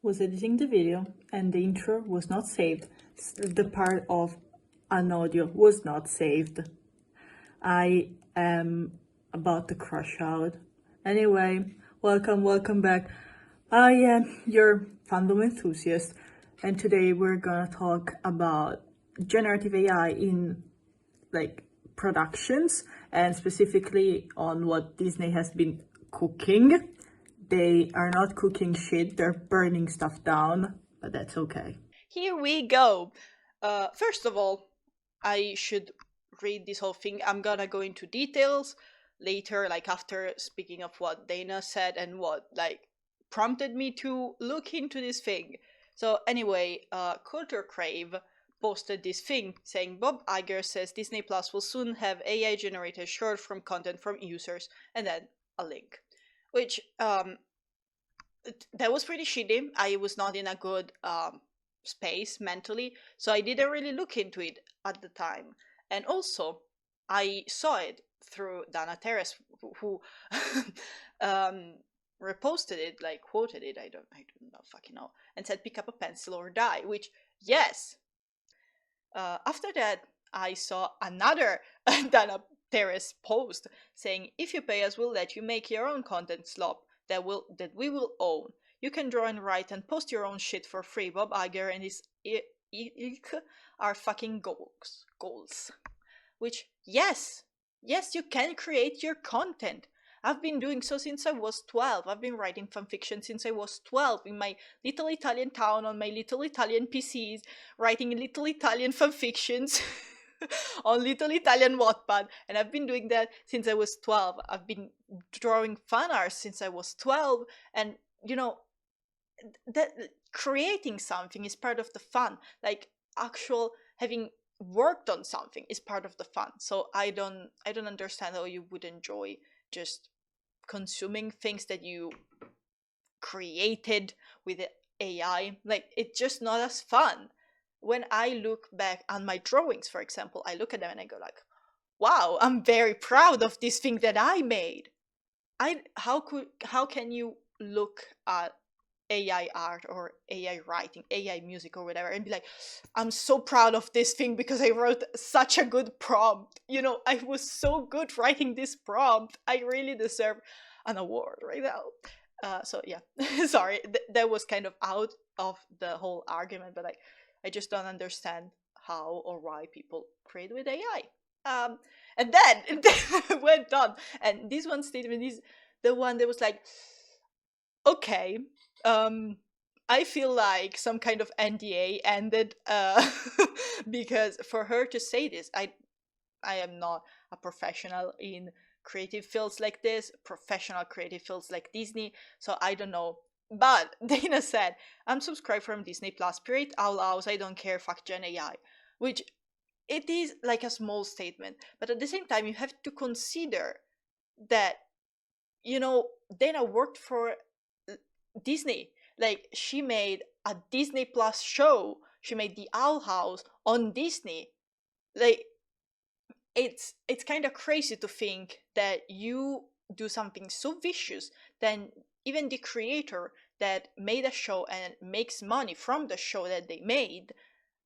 Was editing the video and the intro was not saved. The part of an audio was not saved. I am about to crash out. Anyway, welcome back. I am your fandom enthusiast, and today we're gonna talk about generative AI in productions and specifically on what Disney has been cooking. They are not cooking shit, they're burning stuff down, but that's okay. Here we go. First of all, I should read this whole thing. I'm gonna go into details later, like after speaking of what Dana said and what prompted me to look into this thing. So anyway, Culture Crave posted this thing saying Bob Iger says Disney Plus will soon have AI generated short form content from users, and then a link, which that was pretty shitty. I was not in a good space mentally, so I didn't really look into it at the time. And also, I saw it through Dana Terrace, who um, reposted it, like quoted it. I don't know, fucking know, and said, "Pick up a pencil or die." Which, yes. After that, I saw another Dana Terrace post saying, "If you pay us, we'll let you make your own content slop that we will own. You can draw and write and post your own shit for free. Bob Iger and his ilk are fucking goals." Which, yes, you can create your content. I've been doing so since I was 12. I've been writing fanfiction since I was 12 in my little Italian town on my little Italian PCs, writing little Italian fanfictions on little Italian Wattpad. And I've been doing that since I was 12. I've been drawing fan art since I was 12. And, you know, that creating something is part of the fun. Like, actual having worked on something is part of the fun. So I don't understand how you would enjoy just consuming things that you created with AI. Like, it's just not as fun. When I look back on my drawings, for example, I look at them and I go like, wow, I'm very proud of this thing that I made. How can you look at AI art or AI writing, AI music or whatever, and be like, I'm so proud of this thing because I wrote such a good prompt. I was so good writing this prompt. I really deserve an award right now. So yeah, sorry, that was kind of out of the whole argument, but I just don't understand how or why people create with AI. And then it went on, and this one statement is the one that was like, okay, um I feel like some kind of NDA ended because for her to say this, I am not a professional in creative fields like this, professional creative fields like Disney, so I don't know. But Dana said, "I'm subscribed from Disney Plus. Spirit Owl House. I don't care. Fuck Gen AI," which it is like a small statement, but at the same time, you have to consider that Dana worked for Disney. Like, she made a Disney Plus show. She made The Owl House on Disney. Like, it's kind of crazy to think that you do something so vicious, then even the creator that made a show and makes money from the show that they made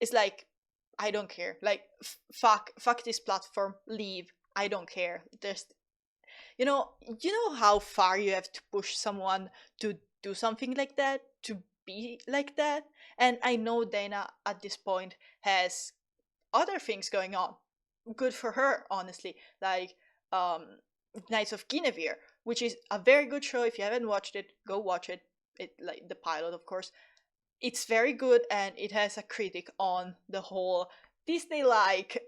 is like, I don't care. Like, fuck this platform. Leave. I don't care. Just you know how far you have to push someone to do something like that, to be like that. And I know Dana at this point has other things going on. Good for her, honestly. Like, um Knights of Guinevere, which is a very good show. If you haven't watched it, go watch it. It, like, the pilot, of course. It's very good, and it has a critic on the whole Disney like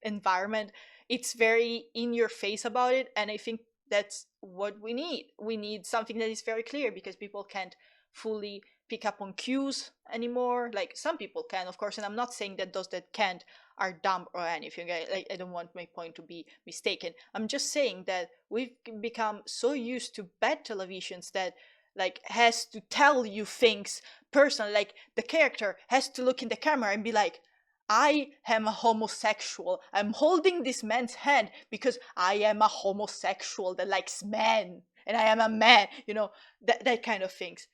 environment. It's very in your face about it, and I think that's what we need. We need something that is very clear, because people can't fully pick up on cues anymore. Like, some people can, of course, and I'm not saying that those that can't are dumb or anything. I don't want my point to be mistaken. I'm just saying that we've become so used to bad televisions that, like, has to tell you things personally. Like, the character has to look in the camera and be like, I am a homosexual. I'm holding this man's hand because I am a homosexual that likes men, and I am a man, that kind of things.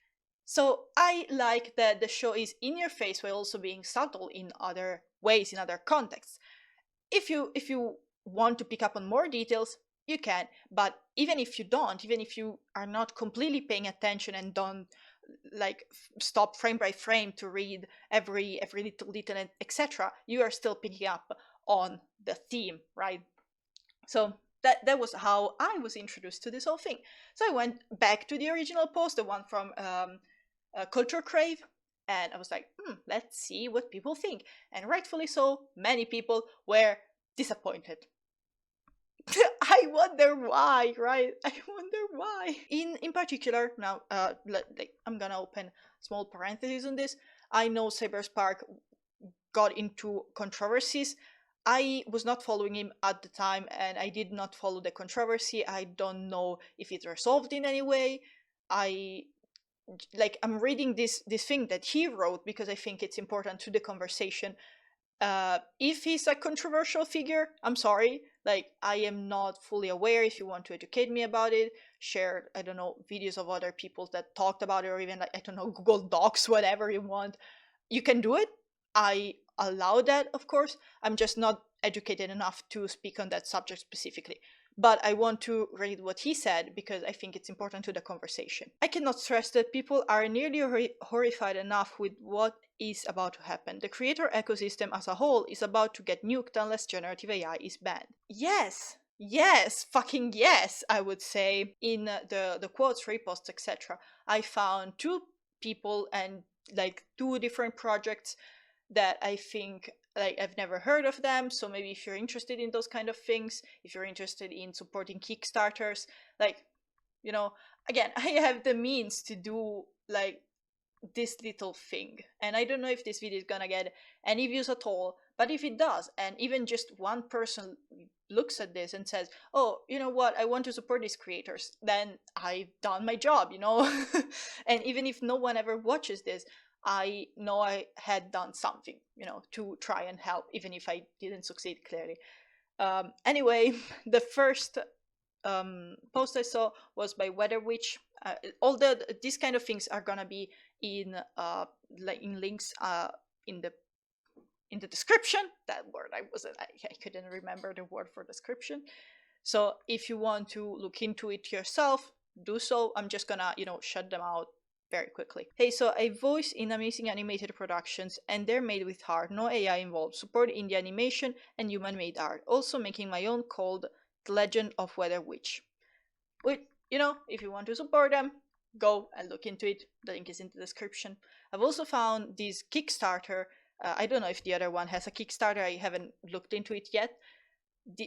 So I like that the show is in your face while also being subtle in other ways, in other contexts. If you want to pick up on more details, you can, but even if you don't, even if you are not completely paying attention and don't like stop frame by frame to read every little detail, etc., you are still picking up on the theme, right? So that was how I was introduced to this whole thing. So I went back to the original post, the one from Culture Crave, and I was like, let's see what people think. And rightfully so, many people were disappointed. I wonder why, right? I wonder why. In particular, now, like, I'm gonna open small parentheses on this. I know Cyberspark got into controversies. I was not following him at the time, and I did not follow the controversy. I don't know if it resolved in any way. I'm reading this thing that he wrote because I think it's important to the conversation. If he's a controversial figure, I'm sorry. Like, I am not fully aware. If you want to educate me about it, share, I don't know, videos of other people that talked about it, or even, like, I don't know, Google Docs, whatever you want. You can do it. I allow that, of course. I'm just not educated enough to speak on that subject specifically. But I want to read what he said because I think it's important to the conversation. I cannot stress that people are nearly horrified enough with what is about to happen. The creator ecosystem as a whole is about to get nuked unless generative AI is banned. Yes, fucking yes, I would say. In the quotes, reposts, etc., I found two people and like two different projects that I think, like, I've never heard of them. So maybe if you're interested in those kind of things, if you're interested in supporting Kickstarters, like, you know, again, I have the means to do like this little thing, and I don't know if this video is gonna get any views at all, but if it does, and even just one person looks at this and says, oh, you know what, I want to support these creators, then I've done my job, you know. And even if no one ever watches this, I know I had done something, you know, to try and help, even if I didn't succeed, clearly. Anyway, the first post I saw was by Weather Witch. All these kind of things are gonna be in links in the description. That word I couldn't remember the word for description. So if you want to look into it yourself, do so. I'm just gonna, you know, shut them out very quickly. Hey, so I voice in amazing animated productions, and they're made with heart, no AI involved. Support indie animation and human-made art. Also making my own called The Legend of Weather Witch. Which, you know, if you want to support them, go and look into it. The link is in the description. I've also found this Kickstarter. I don't know if the other one has a Kickstarter. I haven't looked into it yet.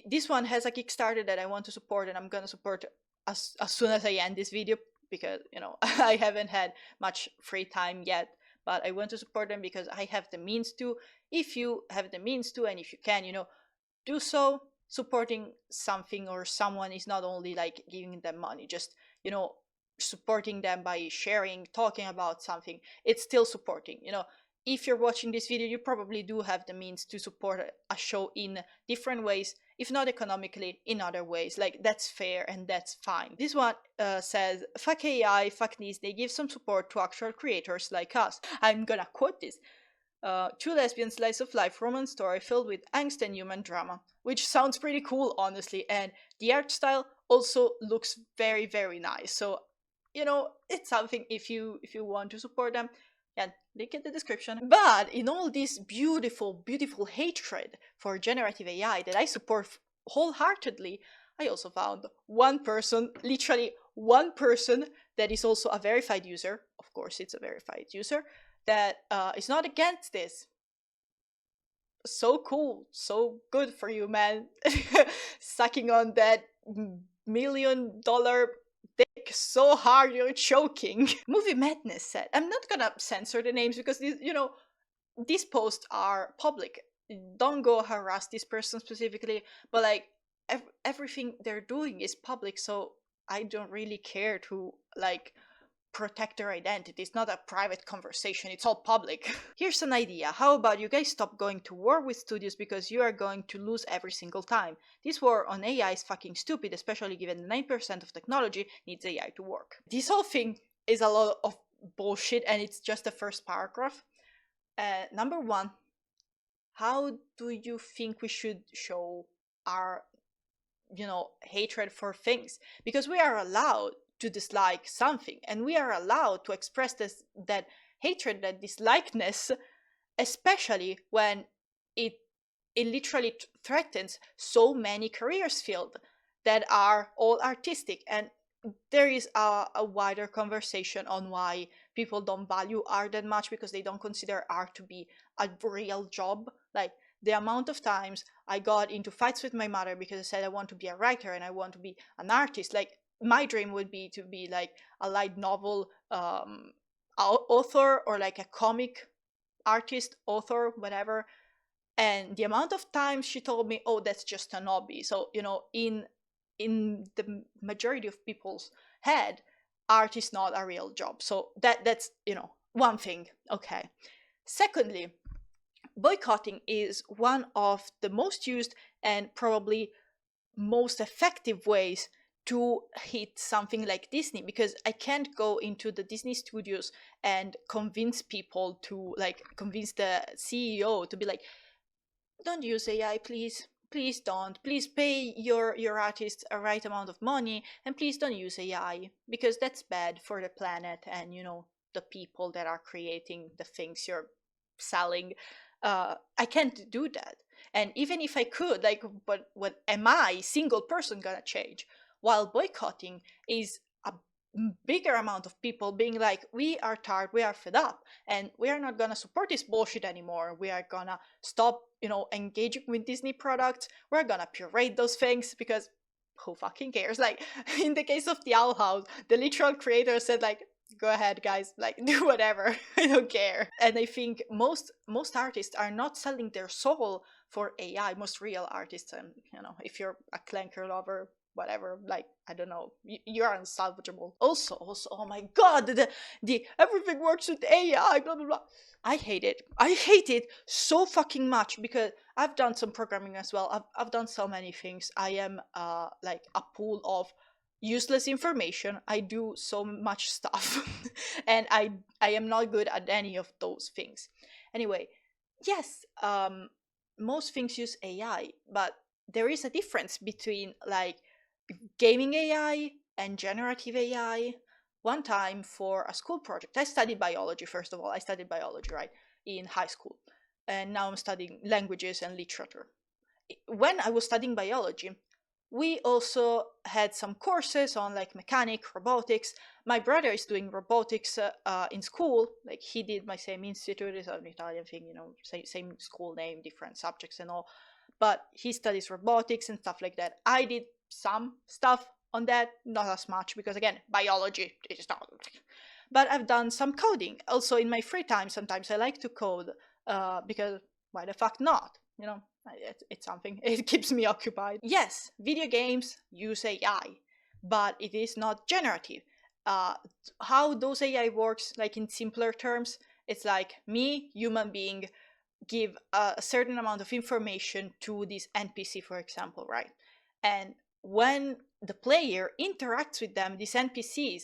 This one has a Kickstarter that I want to support, and I'm gonna support as soon as I end this video, because, you know, I haven't had much free time yet, but I want to support them because I have the means to. If you have the means to, and if you can, you know, do so. Supporting something or someone is not only like giving them money, just, you know, supporting them by sharing, talking about something. It's still supporting, you know. If you're watching this video, you probably do have the means to support a show in different ways, if not economically, in other ways. Like, that's fair and that's fine. This one says, fuck AI, fuck this, they give some support to actual creators like us. I'm gonna quote this. Two lesbian slice of life romance story filled with angst and human drama, which sounds pretty cool, honestly, and the art style also looks very, very nice. So, you know, it's something, if you want to support them, yeah, link in the description. But in all this beautiful, beautiful hatred for generative AI that I support wholeheartedly, I also found one person, literally one person, that is also a verified user. Of course, it's a verified user that is not against this. So cool, so good for you, man. Sucking on that $1,000,000 dick so hard you're choking. Movie Madness said, I'm not gonna censor the names because these, you know, these posts are public. Don't go harass this person specifically, but like everything they're doing is public, so I don't really care to like protect their identity. It's not a private conversation, it's all public. Here's an idea. How about you guys stop going to war with studios because you are going to lose every single time? This war on AI is fucking stupid, especially given 9% of technology needs AI to work. This whole thing is a lot of bullshit, and it's just the first paragraph. Number one, how do you think we should show our, hatred for things? Because we are allowed to dislike something, and we are allowed to express that hatred, that dislikeness, especially when it it literally threatens so many careers field that are all artistic. And there is a wider conversation on why people don't value art that much, because they don't consider art to be a real job. Like, the amount of times I got into fights with my mother because I said I want to be a writer and I want to be an artist. Like, my dream would be to be like a light novel author, or like a comic artist, author, whatever. And the amount of times she told me, oh, that's just an hobby. So, in the majority of people's head, art is not a real job. So that's one thing. Okay. Secondly, boycotting is one of the most used and probably most effective ways to hit something like Disney, because I can't go into the Disney studios and convince people to, like, convince the CEO to be like, don't use AI, please. Please don't. Please pay your artists a right amount of money, and please don't use AI, because that's bad for the planet and the people that are creating the things you're selling. I can't do that. And even if I could, like, what am I, single person, gonna change? While boycotting is a bigger amount of people being like, we are tired, we are fed up, and we are not gonna support this bullshit anymore. We are gonna stop, engaging with Disney products. We're gonna purate those things, because who fucking cares? Like, in the case of the Owl House, the literal creator said, like, go ahead, guys, like, do whatever. I don't care. And I think most artists are not selling their soul for AI. Most real artists, and if you're a Clanker lover, whatever, like, I don't know, you're unsalvageable. Also, oh my god, the everything works with AI, blah blah blah. I hate it. I hate it so fucking much, because I've done some programming as well. I've done so many things. I am like a pool of useless information. I do so much stuff and I am not good at any of those things. Anyway, yes, most things use AI, but there is a difference between, like, gaming AI and generative AI. One time, for a school project, I studied biology. First of all, I studied biology, right, in high school, and now I'm studying languages and literature. When I was studying biology, we also had some courses on, like, mechanic, robotics. My brother is doing robotics in school. Like, he did my same institute. It's an Italian thing, same school name, different subjects and all. But he studies robotics and stuff like that. I did some stuff on that, not as much, because again, biology is not. But I've done some coding also in my free time. Sometimes I like to code, because why the fuck not? It's something. It keeps me occupied. Yes, video games use AI, but it is not generative. How those AI works, like, in simpler terms, it's like me, human being, give a certain amount of information to this NPC, for example, right? And when the player interacts with them, these NPCs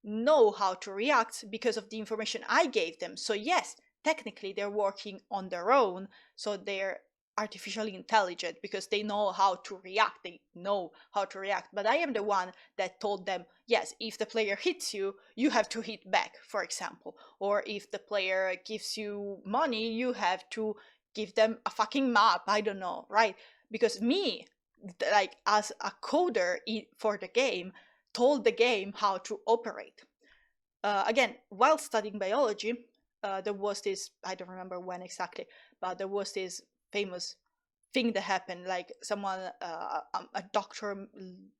know how to react because of the information I gave them. So yes, technically they're working on their own, so they're artificially intelligent because they know how to react. They know how to react. But I am the one that told them, yes, if the player hits you, you have to hit back, for example. Or if the player gives you money, you have to give them a fucking map. I don't know, right? Because me, like, as a coder for the game, told the game how to operate. Again, while studying biology, there was this, I don't remember when exactly, but there was this famous thing that happened. Like, someone, a doctor,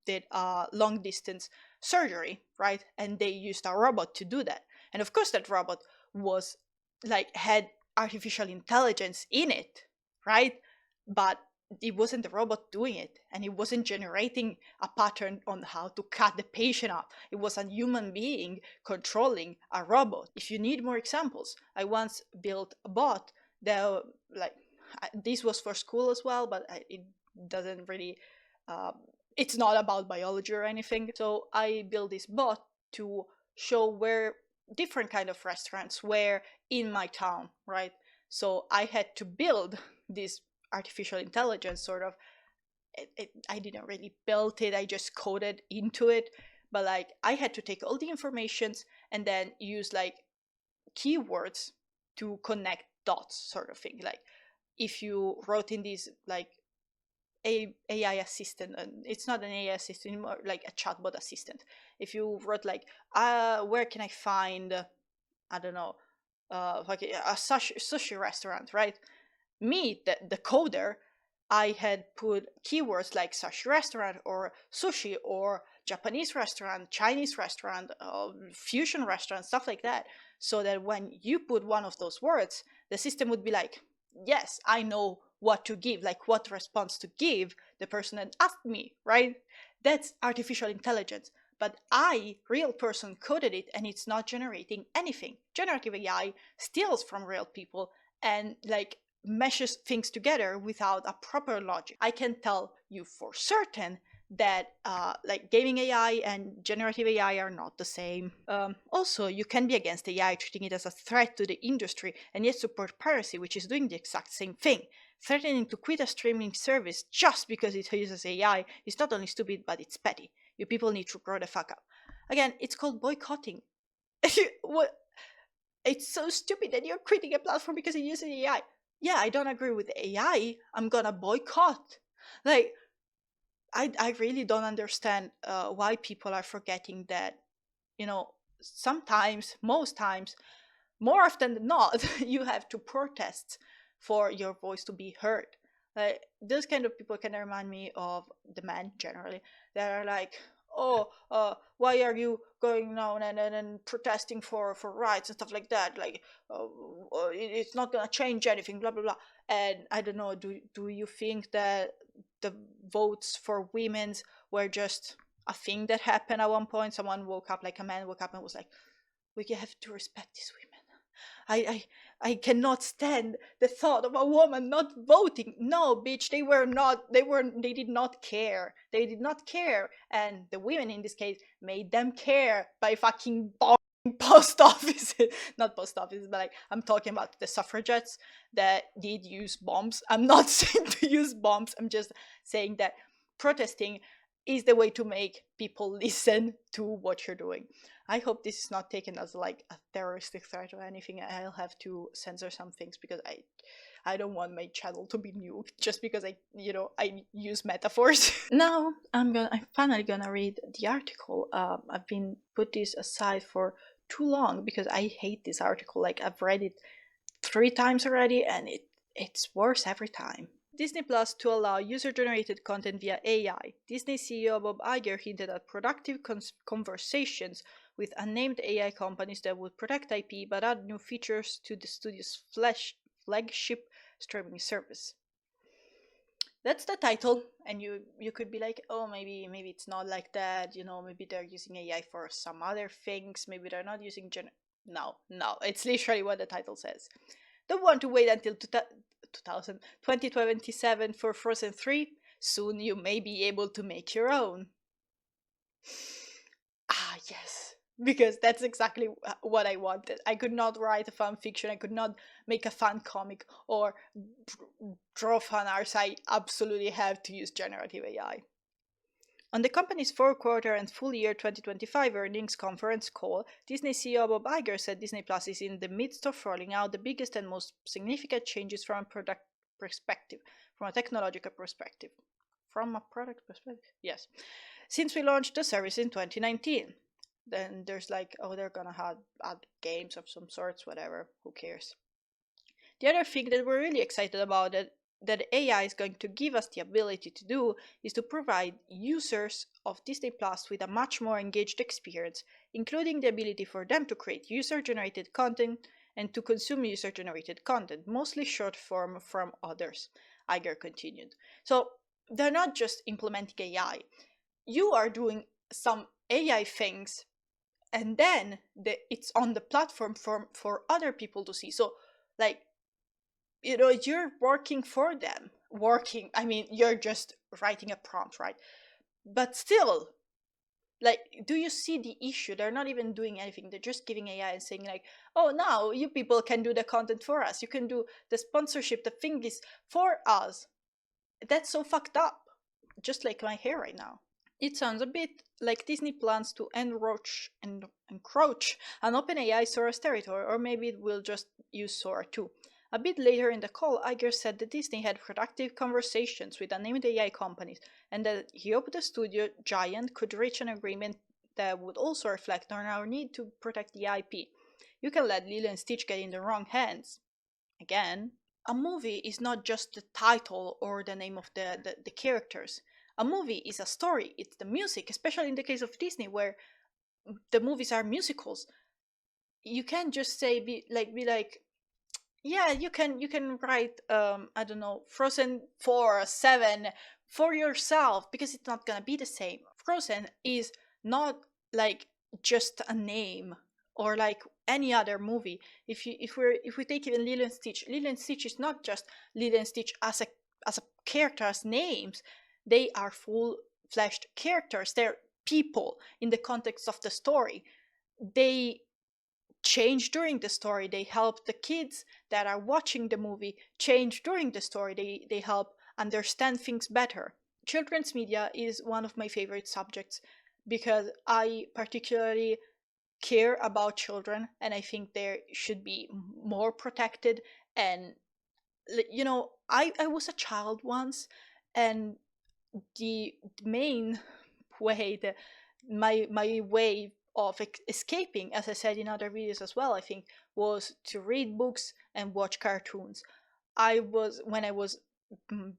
did a long distance surgery, right? And they used a robot to do that. And of course, that robot was, like, had artificial intelligence in it, right? But it wasn't the robot doing it, and it wasn't generating a pattern on how to cut the patient up. It was a human being controlling a robot. If you need more examples, I once built a bot that, like, this was for school as well, but it doesn't really it's not about biology or anything. So I built this bot to show where different kind of restaurants were in my town, right? So I had to build this artificial intelligence sort of. I didn't really build it, I just coded into it. But like I had to take all the informations and then use like keywords to connect dots, sort of thing. Like if you wrote in this like AI assistant, and it's not an AI assistant, more like a chatbot assistant. If you wrote like, where can I find, I don't know, like a sushi restaurant, right? Me, the coder, I had put keywords like sushi restaurant or sushi or Japanese restaurant, Chinese restaurant, fusion restaurant, stuff like that. So that when you put one of those words, the system would be like, yes, I know what to give, like what response to give the person that asked me, right? That's artificial intelligence. But I, real person, coded it and it's not generating anything. Generative AI steals from real people and like meshes things together without a proper logic. I can tell you for certain that like gaming AI and generative AI are not the same. Also, you can be against AI, treating it as a threat to the industry, and yet support piracy, which is doing the exact same thing. Threatening to quit a streaming service just because it uses AI is not only stupid, but it's petty. You people need to grow the fuck up. Again, it's called boycotting. What? It's so stupid that you're quitting a platform because it uses AI. Yeah, I don't agree with AI. I'm gonna boycott. Like, I really don't understand why people are forgetting that, you know, sometimes, most times, more often than not, you have to protest for your voice to be heard. Like, those kind of people can remind me of the men generally that are like, oh, why are you going on and protesting for rights and stuff like that? Like, it's not gonna change anything, blah blah blah. And I don't know, do you think that the votes for women's were just a thing that happened at one point? Someone woke up, like a man woke up and was like, we have to respect these women. I cannot stand the thought of a woman not voting. No, bitch, they did not care. They did not care. And the women in this case made them care by fucking bombing post offices. Not post offices, but like I'm talking about the suffragettes that did use bombs. I'm not saying to use bombs. I'm just saying that protesting is the way to make people listen to what you're doing. I hope this is not taken as like a terroristic threat or anything. I'll have to censor some things because I don't want my channel to be nuked just because I use metaphors. Now I'm finally gonna read the article. I've been put this aside for too long because I hate this article. Like I've read it 3 times already and it's worse every time. Disney Plus to allow user-generated content via AI. Disney CEO Bob Iger hinted at productive conversations with unnamed AI companies that would protect IP but add new features to the studio's flagship streaming service. That's the title, and you could be like, oh, maybe it's not like that. Maybe they're using AI for some other things. Maybe they're not using No, it's literally what the title says. Don't want to wait until 2027 for Frozen 3? Soon you may be able to make your own. Ah, yes. Because that's exactly what I wanted. I could not write a fan fiction, I could not make a fan comic or draw fan arts. I absolutely have to use generative AI. On the company's fourth quarter and full year 2025 earnings conference call, Disney CEO Bob Iger said Disney Plus is in the midst of rolling out the biggest and most significant changes from a product perspective, from a technological perspective. From a product perspective? Yes. Since we launched the service in 2019. Then there's like, oh, they're gonna add games of some sorts, whatever, who cares. The other thing that we're really excited about that AI is going to give us the ability to do is to provide users of Disney Plus with a much more engaged experience, including the ability for them to create user-generated content and to consume user-generated content, mostly short form from others, Iger continued. So they're not just implementing AI. You are doing some AI things and then it's on the platform for other people to see. So like, you're working for them. I mean, you're just writing a prompt, right? But still, Like, do you see the issue? They're not even doing anything. They're just giving AI and saying like, oh, now you people can do the content for us. You can do the sponsorship, the thingies for us. That's so fucked up. Just like my hair right now. It sounds a bit like Disney plans to encroach on OpenAI Sora's territory, or maybe it will just use Sora too. A bit later in the call, Iger said that Disney had productive conversations with unnamed AI companies, and that he hoped the studio giant could reach an agreement that would also reflect on our need to protect the IP. You can let Lilo and Stitch get in the wrong hands. Again, a movie is not just the title or the name of the characters. A movie is a story, it's the music, especially in the case of Disney, where the movies are musicals. You can't just say be like, yeah, you can write I don't know, Frozen 4 7 for yourself, because it's not gonna be the same. Frozen is not like just a name or like any other movie. If we take even Lilo and Stitch is not just Lilo and Stitch as a character, as names. They are full-fleshed characters. They're people in the context of the story. They change during the story. They help the kids that are watching the movie change during the story. They help understand things better. Children's media is one of my favorite subjects because I particularly care about children, and I think they should be more protected. And I was a child once, and the main way, my way of escaping, as I said in other videos as well, I think, was to read books and watch cartoons. When I was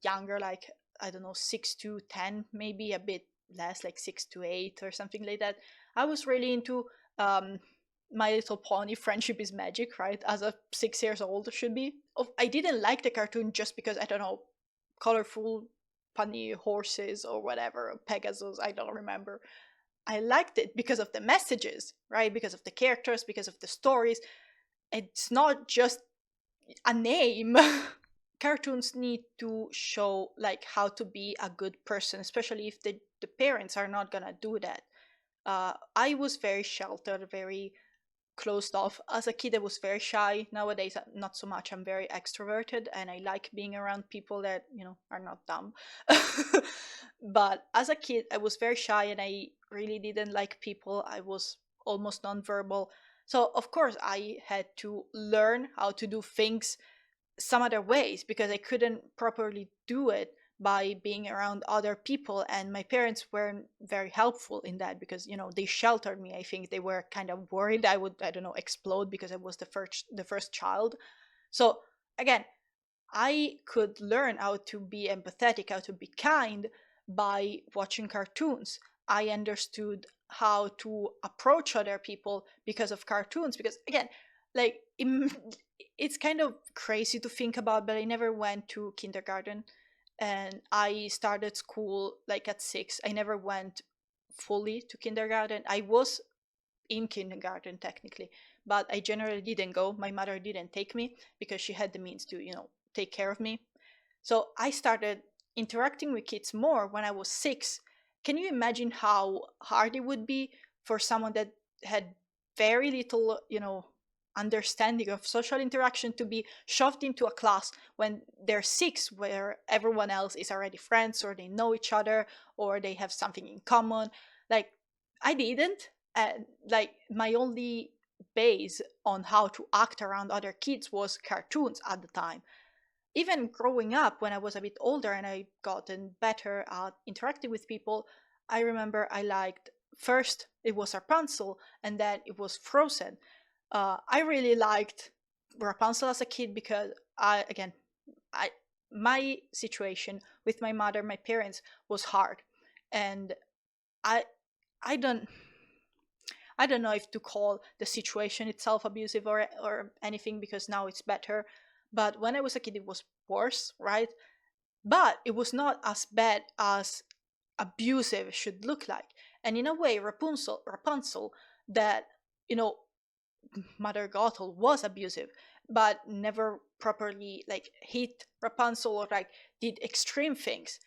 younger, like, I don't know, 6 to 10, maybe a bit less, like 6 to 8 or something like that, I was really into um My Little Pony, Friendship is Magic, right? As a 6 years old should be. I didn't like the cartoon just because, I don't know, colorful funny horses or whatever, Pegasus, I don't remember. I liked it because of the messages, right? Because of the characters, because of the stories. It's not just a name. Cartoons need to show like how to be a good person, especially if the parents are not gonna do that. I was very sheltered, very closed off. As a kid, I was very shy. Nowadays, not so much. I'm very extroverted and I like being around people that, are not dumb. But as a kid, I was very shy and I really didn't like people. I was almost nonverbal. So, of course, I had to learn how to do things some other ways because I couldn't properly do it by being around other people, and my parents weren't very helpful in that because they sheltered me. I think they were kind of worried I would, I don't know, explode because I was the first child. So again, I could learn how to be empathetic, how to be kind by watching cartoons. I understood how to approach other people because of cartoons. Because again, like it's kind of crazy to think about, but I never went to kindergarten, and I started school like at 6. I never went fully to kindergarten. I was in kindergarten technically, but I generally didn't go. My mother didn't take me because she had the means to, take care of me. So I started interacting with kids more when I was 6. Can you imagine how hard it would be for someone that had very little, understanding of social interaction to be shoved into a class when they're 6, where everyone else is already friends or they know each other or they have something in common? Like, I didn't. And like, my only base on how to act around other kids was cartoons at the time. Even growing up, when I was a bit older and I gotten better at interacting with people, I remember I liked, first it was Rapunzel and then it was Frozen. I really liked Rapunzel as a kid because I my situation with my mother, my parents, was hard, and I I don't I don't know if to call the situation itself abusive or anything, because now it's better. But when I was a kid, it was worse, right? But it was not as bad as abusive should look like. And in a way, Rapunzel, that you know, Mother Gothel was abusive, but never properly like hit Rapunzel or like did extreme things,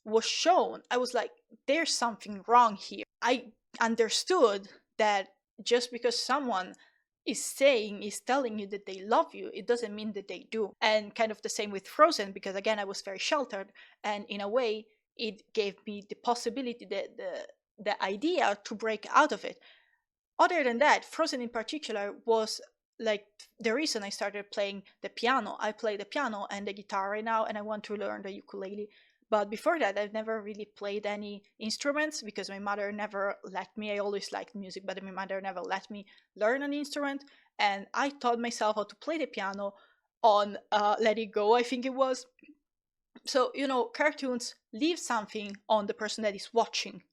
was shown. I was like, there's something wrong here. I understood that just because someone is telling you that they love you, it doesn't mean that they do. And kind of the same with Frozen, because again, I was very sheltered, and in a way it gave me the possibility, the idea to break out of it. Other than that, Frozen in particular was like the reason I started playing the piano. I play the piano and the guitar right now, and I want to learn the ukulele. But before that, I've never really played any instruments because my mother never let me. I always liked music, but my mother never let me learn an instrument. And I taught myself how to play the piano on Let It Go, I think it was. So, cartoons leave something on the person that is watching,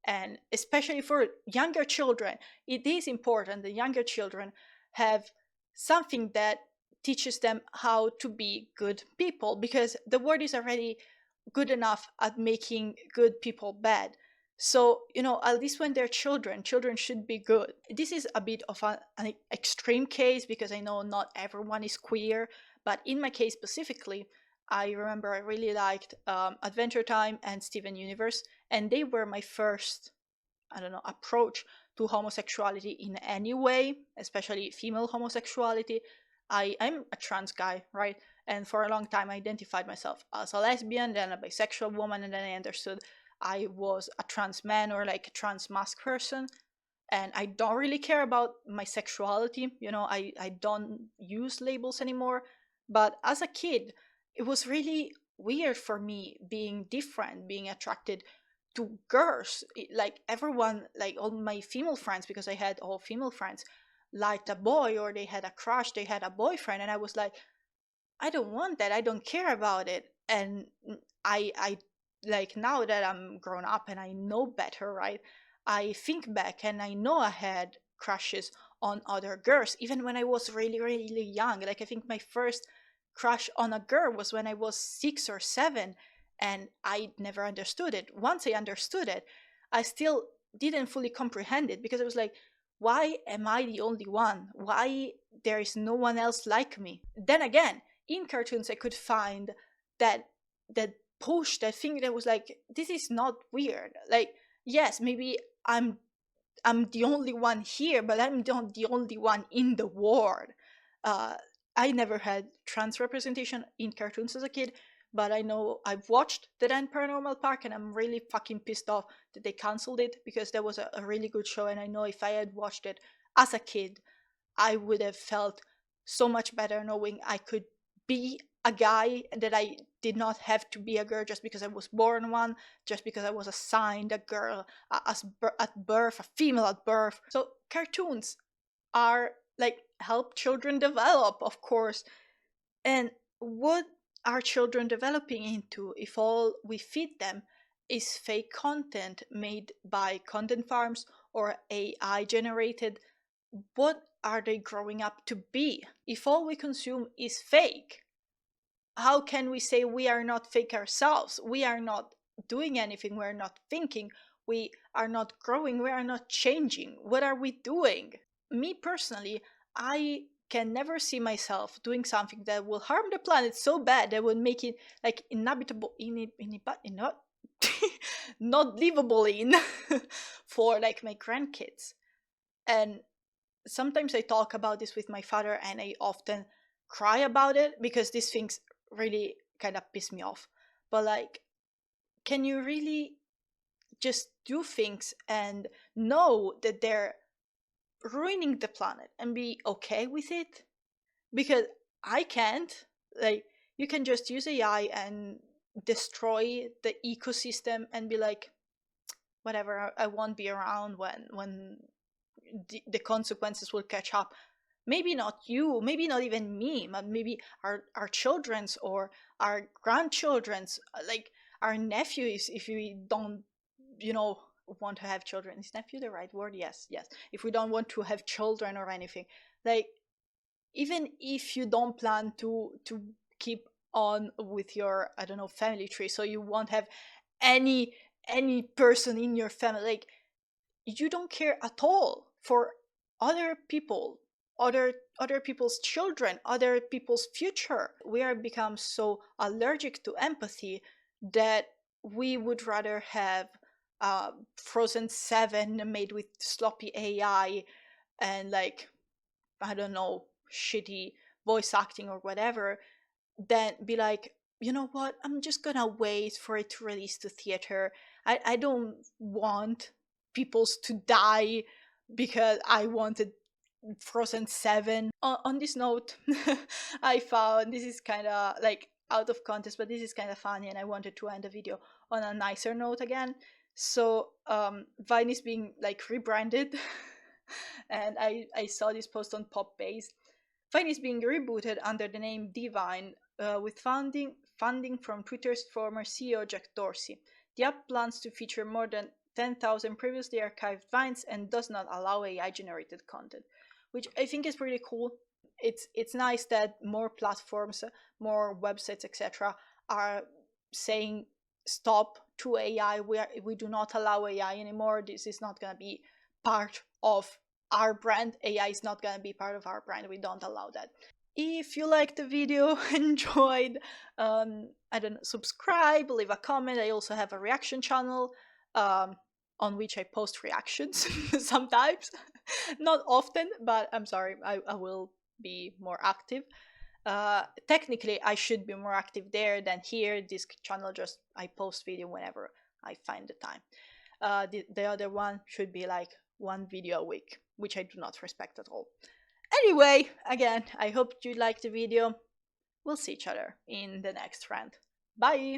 and especially for younger children, it is important that younger children have something that teaches them how to be good people, because the world is already good enough at making good people bad. So, at least when they're children should be good. This is a bit of an extreme case because I know not everyone is queer, but in my case specifically, I remember I really liked Adventure Time and Steven Universe, and they were my first, I don't know, approach to homosexuality in any way, especially female homosexuality. I'm a trans guy, right? And for a long time I identified myself as a lesbian, then a bisexual woman, and then I understood I was a trans man or like a trans masc person. And I don't really care about my sexuality, I don't use labels anymore. But as a kid, it was really weird for me being different, being attracted to girls. Like everyone, like all my female friends, because I had all female friends, liked a boy, or they had a crush, they had a boyfriend, and I was like, I don't want that, I don't care about it. And I like, now that I'm grown up and I know better, right, I think back and I know I had crushes on other girls even when I was really really young. Like, I think my first crush on a girl was when I was 6 or 7, and I never understood it. Once I understood it, I still didn't fully comprehend it, because I was like, why am I the only one? Why there is no one else like me? Then again, in cartoons I could find that that push, that thing that was like, this is not weird. Like, yes, maybe I'm the only one here, but I'm not the only one in the world. uh I never had trans representation in cartoons as a kid, but I know I've watched the then Paranormal Park, and I'm really fucking pissed off that they canceled it, because that was a really good show, and I know if I had watched it as a kid, I would have felt so much better knowing I could be a guy, that I did not have to be a girl just because I was born one, just because I was assigned a girl at birth, a female at birth. So cartoons are like, help children develop, of course. And what are children developing into if all we feed them is fake content made by content farms or AI generated? What are they growing up to be? If all we consume is fake, how can we say we are not fake ourselves? We are not doing anything, we're not thinking, we are not growing, we are not changing. What are we doing? Me personally, I can never see myself doing something that will harm the planet so bad that would make it like inhabitable, not not livable in for like my grandkids. And sometimes I talk about this with my father, and I often cry about it because these things really kind of piss me off. But like, can you really just do things and know that they're ruining the planet and be okay with it? Because I can't. Like, you can just use AI and destroy the ecosystem and be like, whatever, I won't be around when the consequences will catch up. Maybe not you, maybe not even me, but maybe our children's or our grandchildren's, like our nephews, if we don't, you know want to have children. Is nephew the right word? Yes, yes. If we don't want to have children or anything, like, even if you don't plan to keep on with your, I don't know, family tree, so you won't have any any person in your family, like, you don't care at all for other people, other people's children, other people's future. We are become so allergic to empathy that we would rather have Frozen 7 made with sloppy AI and like, I don't know, shitty voice acting or whatever, then be like, you know what, I'm just gonna wait for it to release to theater. I don't want peoples to die because I wanted Frozen 7. On this note, I found this is kind of like out of context, but this is kind of funny, and I wanted to end the video on a nicer note again. So Vine is being like rebranded, and I saw this post on Popbase. Vine is being rebooted under the name Divine, with funding from Twitter's former CEO Jack Dorsey. The app plans to feature more than 10,000 previously archived vines and does not allow AI-generated content, which I think is pretty cool. It's nice that more platforms, more websites, etc., are saying stop to AI. We do not allow AI anymore. This is not gonna be part of our brand. AI is not gonna be part of our brand. We don't allow that. If you liked the video, enjoyed, I don't know, subscribe, leave a comment. I also have a reaction channel on which I post reactions sometimes. Not often, but I'm sorry, I will be more active. Technically, I should be more active there than here. This channel just, I post video whenever I find the time. The other one should be like one video a week, which I do not respect at all. Anyway, again, I hope you liked the video. We'll see each other in the next rant. Bye!